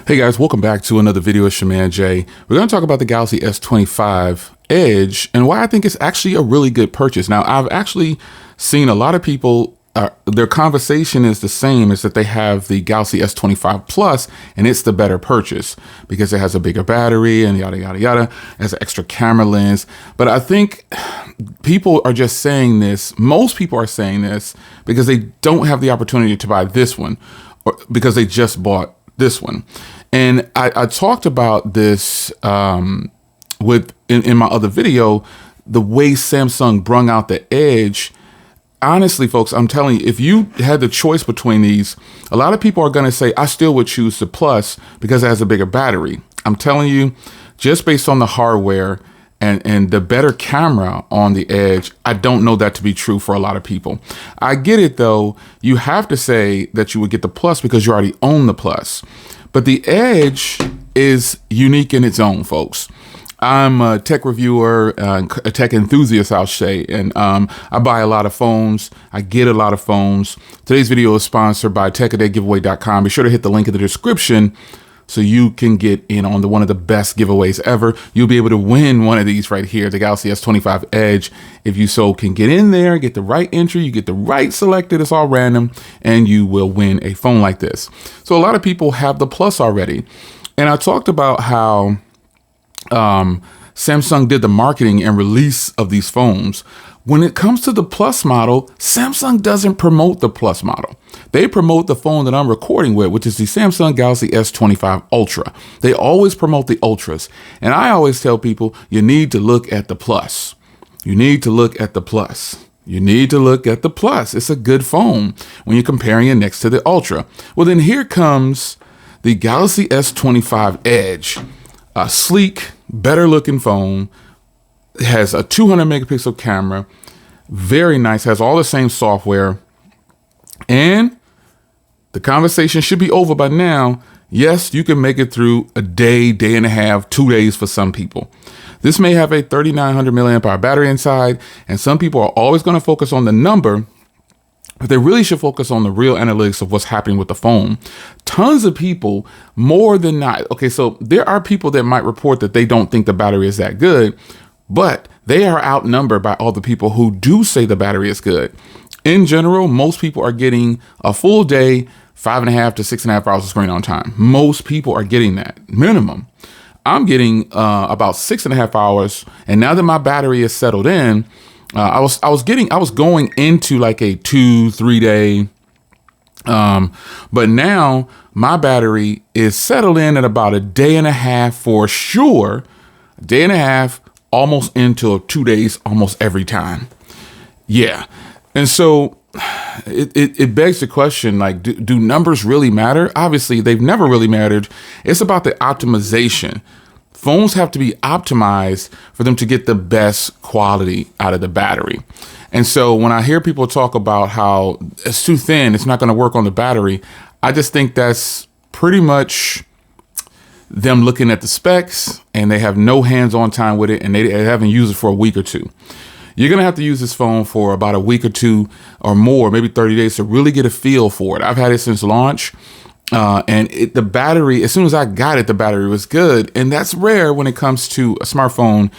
Hey guys, welcome back to another video. It's your man Jay. We're going to talk about the Galaxy S25 Edge and why I think it's actually a really good purchase. Now, I've actually seen a lot of people, their conversation is the same, is that they have the Galaxy S25 Plus and it's the better purchase because it has a bigger battery and yada, yada, yada. It has an extra camera lens. But I think people are just saying this. Most people are saying this because they don't have the opportunity to buy this one or because they just bought this one. And I talked about this in my other video, the way Samsung brung out the Edge. Honestly, folks, I'm telling you, if you had the choice between these, a lot of people are going to say, I still would choose the Plus because it has a bigger battery. I'm telling you, just based on the hardware and the better camera on the Edge, I don't know that to be true for a lot of people. I get it, though. You have to say that you would get the Plus because you already own the Plus. But the Edge is unique in its own, folks. I'm a tech reviewer, a tech enthusiast, I'll say, and I buy a lot of phones. I get a lot of phones. Today's video is sponsored by TechADayGiveaway.com. Be sure to hit the link in the description so you can get in on one of the best giveaways ever. You'll be able to win one of these right here, the Galaxy S25 Edge. If you so can get in there, get the right entry, you get the right selected, it's all random, and you will win a phone like this. So a lot of people have the Plus already. And I talked about how Samsung did the marketing and release of these phones. When it comes to the Plus model, Samsung doesn't promote the Plus model. They promote the phone that I'm recording with, which is the Samsung Galaxy S25 Ultra. They always promote the Ultras. And I always tell people, you need to look at the Plus. You need to look at the Plus. You need to look at the Plus. It's a good phone when you're comparing it next to the Ultra. Well, then here comes the Galaxy S25 Edge, a sleek, better looking phone. It has a 200 megapixel camera, very nice, has all the same software, and the conversation should be over by now. Yes, you can make it through a day, day and a half, 2 days for some people. This may have a 3,900 milliamp hour battery inside, and some people are always going to focus on the number, but they really should focus on the real analytics of what's happening with the phone. Tons of people, more than not. Okay, so there are people that might report that they don't think the battery is that good, but they are outnumbered by all the people who do say the battery is good. In general, most people are getting a full day, 5.5 to 6.5 hours of screen on time. Most people are getting that minimum. I'm getting about 6.5 hours, and now that my battery is settled in, I was going into like a 2-3 day, but now my battery is settled in at about a day and a half for sure. A day and a half, almost into 2 days, almost every time. Yeah. And so it begs the question, like, do numbers really matter? Obviously, they've never really mattered. It's about the optimization. Phones have to be optimized for them to get the best quality out of the battery. And so when I hear people talk about how it's too thin, it's not going to work on the battery, I just think that's pretty much them looking at the specs and they have no hands-on time with it and they haven't used it for a week or two. You're going to have to use this phone for about a week or two or more, maybe 30 days to really get a feel for it. I've had it since launch. And the battery, as soon as I got it, the battery was good. And that's rare when it comes to a smartphone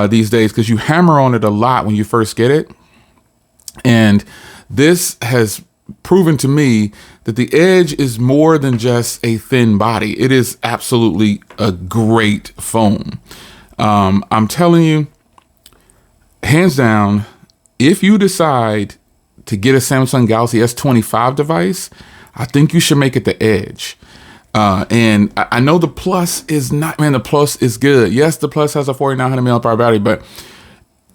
these days because you hammer on it a lot when you first get it. And this has proven to me that the Edge is more than just a thin body. It is absolutely a great phone. I'm telling you, hands down, if you decide to get a Samsung Galaxy S25 device, I think you should make it the Edge. And I know the Plus is not, man, the Plus is good. Yes, the Plus has a 4,900 mAh battery, but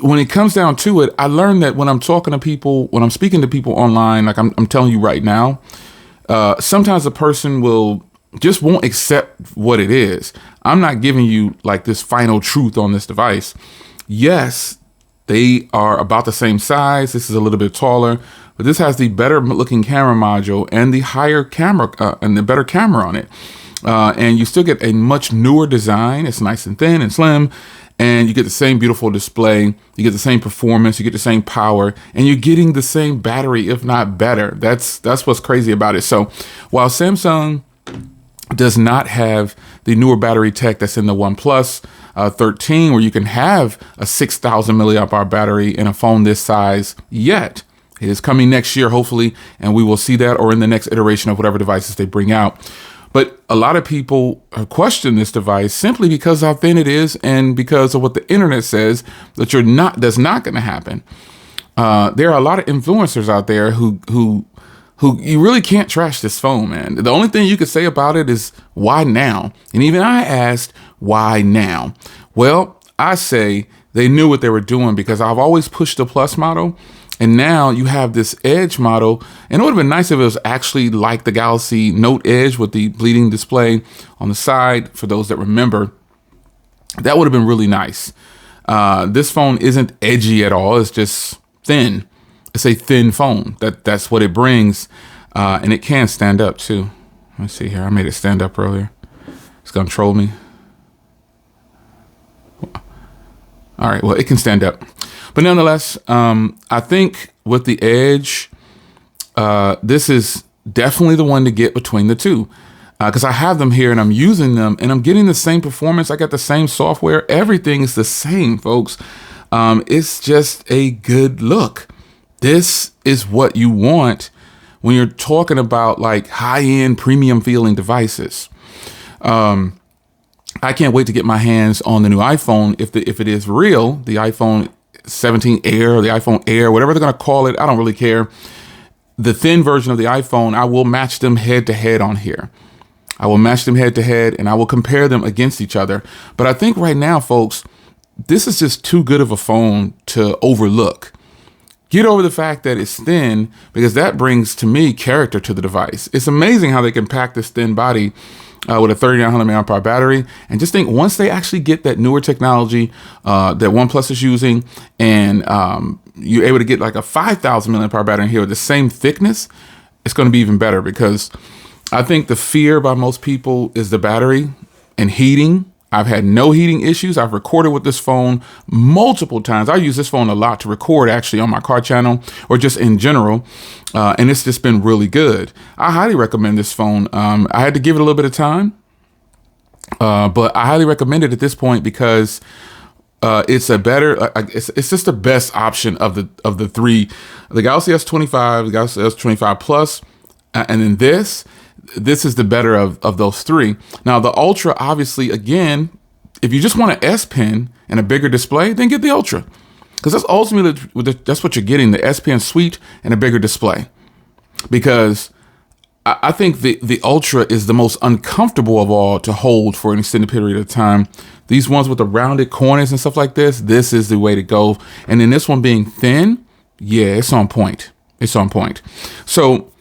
when it comes down to it, I learned that when I'm talking to people, when I'm speaking to people online, like I'm telling you right now, sometimes a person won't accept what it is. I'm not giving you like this final truth on this device. Yes, they are about the same size. This is a little bit taller, but this has the better looking camera module and the higher camera and the better camera on it. And you still get a much newer design. It's nice and thin and slim, and you get the same beautiful display. You get the same performance. You get the same power, and you're getting the same battery, if not better. That's what's crazy about it. So while Samsung does not have the newer battery tech that's in the OnePlus 13, where you can have a 6,000 milliamp hour battery in a phone this size yet. It is coming next year, hopefully, and we will see that, or in the next iteration of whatever devices they bring out. But a lot of people question this device simply because of how thin it is and because of what the internet says that's not going to happen. There are a lot of influencers out there who you really can't trash this phone, man. The only thing you could say about it is, why now? And even I asked, why now? Well, I say they knew what they were doing, because I've always pushed the Plus model. And now you have this Edge model, and it would have been nice if it was actually like the Galaxy Note Edge with the bleeding display on the side. For those that remember, that would have been really nice. This phone isn't edgy at all. It's just thin. It's a thin phone. That's what it brings, and it can stand up too. Let's see here. I made it stand up earlier. It's gonna troll me. All right. Well, it can stand up. But nonetheless, I think with the Edge, this is definitely the one to get between the two, because I have them here and I'm using them and I'm getting the same performance. I got the same software. Everything is the same, folks. It's just a good look. This is what you want when you're talking about like high-end premium feeling devices. I can't wait to get my hands on the new iPhone. If it is real, the iPhone 17 Air, or the iPhone Air, whatever they're going to call it, I don't really care. The thin version of the iPhone, I will match them head to head on here. I will match them head to head and I will compare them against each other. But I think right now, folks, this is just too good of a phone to overlook. Get over the fact that it's thin, because that brings, to me, character to the device. It's amazing how they can pack this thin body with a 3,900 milliamp hour battery. And just think, once they actually get that newer technology that OnePlus is using, and you're able to get like a 5,000 milliamp hour battery in here with the same thickness, it's going to be even better, because I think the fear by most people is the battery and heating. I've had no heating issues. I've recorded with this phone multiple times. I use this phone a lot to record, actually, on my car channel or just in general. And it's just been really good. I highly recommend this phone. I had to give it a little bit of time, but I highly recommend it at this point, because it's a better, it's just the best option of the three: the Galaxy S25, the Galaxy S25 Plus, and then this is the better of those three. Now, the Ultra, obviously, again, if you just want an S Pen and a bigger display, then get the Ultra, because that's ultimately that's what you're getting: the S Pen suite and a bigger display. Because I think the Ultra is the most uncomfortable of all to hold for an extended period of time. These ones with the rounded corners and stuff like this is the way to go. And then this one being thin, yeah, it's on point. It's on point. So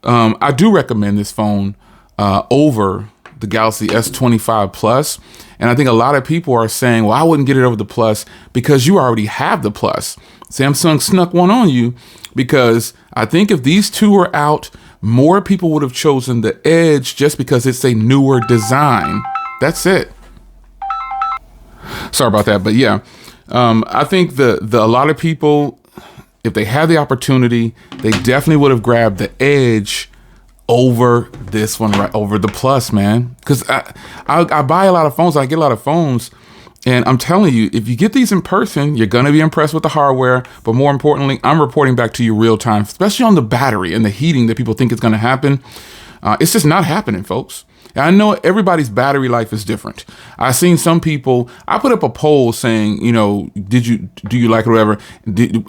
I do recommend this phone over the Galaxy S25 Plus. And I think a lot of people are saying, well, I wouldn't get it over the Plus because you already have the Plus. Samsung snuck one on you, because I think if these two were out, more people would have chosen the Edge just because it's a newer design. That's it. Sorry about that. But yeah, I think a lot of people, if they had the opportunity, they definitely would have grabbed the Edge over this one, right over the Plus, man. Because I buy a lot of phones. I get a lot of phones. And I'm telling you, if you get these in person, you're going to be impressed with the hardware. But more importantly, I'm reporting back to you real time, especially on the battery and the heating that people think is going to happen. It's just not happening, folks. And I know everybody's battery life is different. I've seen some people, I put up a poll saying, you know, do you like it or whatever.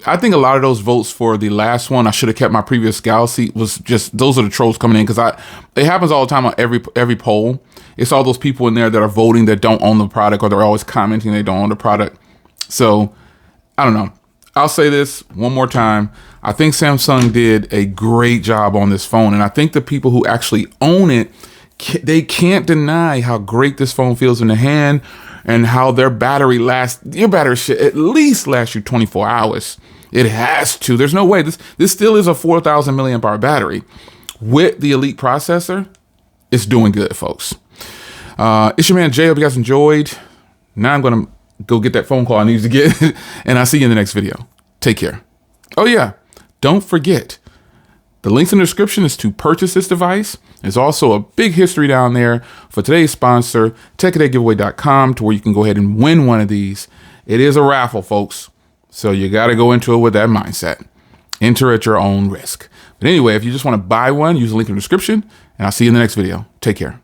I think a lot of those votes for the last one, I should have kept my previous Galaxy, was just, those are the trolls coming in, because it happens all the time on every poll. It's all those people in there that are voting that don't own the product, or they're always commenting they don't own the product. So I don't know. I'll say this one more time. I think Samsung did a great job on this phone. And I think the people who actually own it, they can't deny how great this phone feels in the hand, and how their battery lasts. Your battery should at least last you 24 hours. It has to. There's no way. This still is a 4,000 milliamp hour battery. With the Elite processor, it's doing good, folks. It's your man Jay. Hope you guys enjoyed. Now I'm going to go get that phone call I need to get, and I'll see you in the next video. Take care. Oh yeah, don't forget, The links in the description is to purchase this device. There's also a big history down there for today's sponsor, TechADayGiveaway.com, to where you can go ahead and win one of these. It is a raffle, folks, so you got to go into it with that mindset. Enter at your own risk. But anyway, if you just want to buy one, use the link in the description, and I'll see you in the next video. Take care.